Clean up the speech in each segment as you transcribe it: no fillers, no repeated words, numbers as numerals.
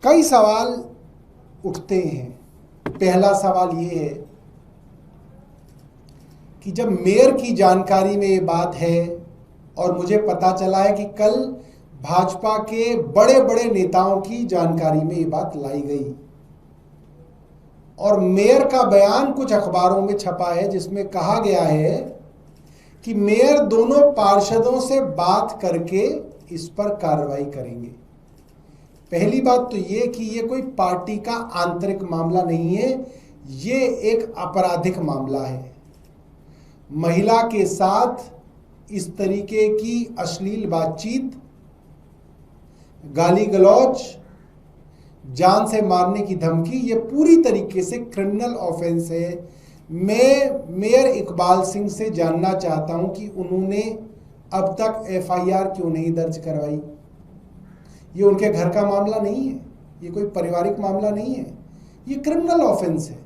कई सवाल उठते हैं। पहला सवाल ये है कि जब मेयर की जानकारी में ये बात है और मुझे पता चला है कि कल भाजपा के बड़े बड़े नेताओं की जानकारी में ये बात लाई गई और मेयर का बयान कुछ अखबारों में छपा है जिसमें कहा गया है कि मेयर दोनों पार्षदों से बात करके इस पर कार्रवाई करेंगे। पहली बात तो ये कि ये कोई पार्टी का आंतरिक मामला नहीं है, ये एक आपराधिक मामला है। महिला के साथ इस तरीके की अश्लील बातचीत, गाली गलौज, जान से मारने की धमकी, ये पूरी तरीके से क्रिमिनल ऑफेंस है। मैं मेयर इकबाल सिंह से जानना चाहता हूं कि उन्होंने अब तक एफआईआर क्यों नहीं दर्ज करवाई। ये उनके घर का मामला नहीं है, ये कोई पारिवारिक मामला नहीं है, ये क्रिमिनल ऑफेंस है।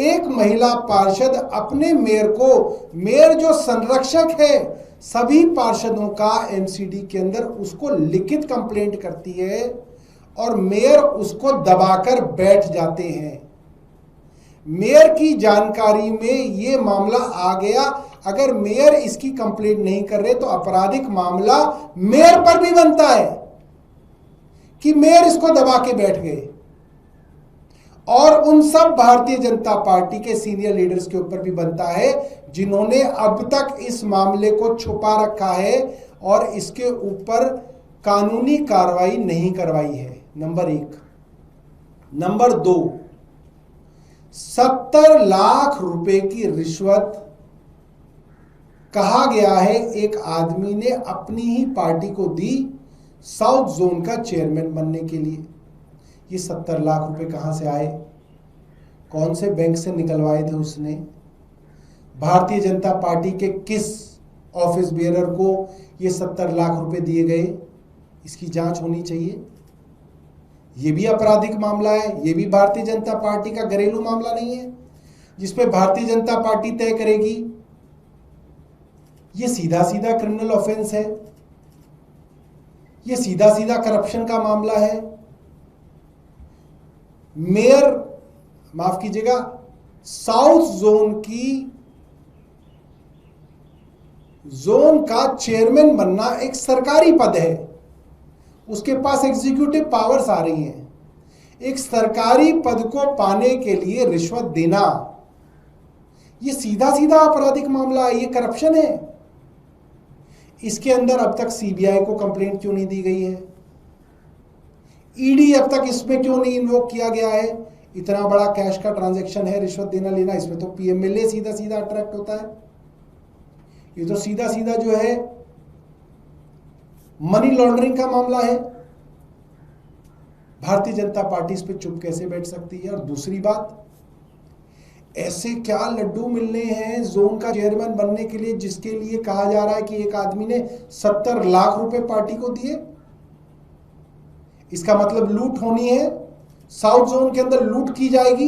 एक महिला पार्षद अपने मेयर को, मेयर जो संरक्षक है सभी पार्षदों का एमसीडी के अंदर, उसको लिखित कंप्लेंट करती है और मेयर उसको दबाकर बैठ जाते हैं। मेयर की जानकारी में ये मामला आ गया। अगर मेयर इसकी कंप्लेंट नहीं कर रहे तो आपराधिक मामला मेयर पर भी बनता है कि मेयर इसको दबा के बैठ गए, और उन सब भारतीय जनता पार्टी के सीनियर लीडर्स के ऊपर भी बनता है जिन्होंने अब तक इस मामले को छुपा रखा है और इसके ऊपर कानूनी कार्रवाई नहीं करवाई है। नंबर 1। नंबर 2, 70 लाख रुपए की रिश्वत कहा गया है एक आदमी ने अपनी ही पार्टी को दी साउथ जोन का चेयरमैन बनने के लिए। ये 70 लाख रुपए कहां से आए, कौन से बैंक से निकलवाए थे उसने, भारतीय जनता पार्टी के किस ऑफिस बेयरर को ये 70 लाख रुपए दिए गए, इसकी जांच होनी चाहिए। ये भी आपराधिक मामला है, ये भी भारतीय जनता पार्टी का घरेलू मामला नहीं है जिसपे भारतीय जनता पार्टी तय करेगी। ये सीधा सीधा क्रिमिनल ऑफेंस है, ये सीधा सीधा करप्शन का मामला है। मेयर, माफ कीजिएगा, साउथ जोन का चेयरमैन बनना एक सरकारी पद है, उसके पास एग्जीक्यूटिव पावर्स आ रही हैं। एक सरकारी पद को पाने के लिए रिश्वत देना, ये सीधा सीधा आपराधिक मामला है, ये करप्शन है। इसके अंदर अब तक सीबीआई को कंप्लेंट क्यों नहीं दी गई है, ईडी अब तक इसमें क्यों नहीं इन्वोक किया गया है। इतना बड़ा कैश का ट्रांजैक्शन है, रिश्वत देना लेना, इसमें तो पीएमएलए सीधा सीधा अट्रैक्ट होता है। ये तो सीधा सीधा जो है मनी लॉन्ड्रिंग का मामला है। भारतीय जनता पार्टी इस पे चुप कैसे बैठ सकती है। और दूसरी बात, ऐसे क्या लड्डू मिलने हैं जोन का चेयरमैन बनने के लिए जिसके लिए कहा जा रहा है कि एक आदमी ने 70 लाख रुपए पार्टी को दिए। इसका मतलब लूट होनी है, साउथ जोन के अंदर लूट की जाएगी।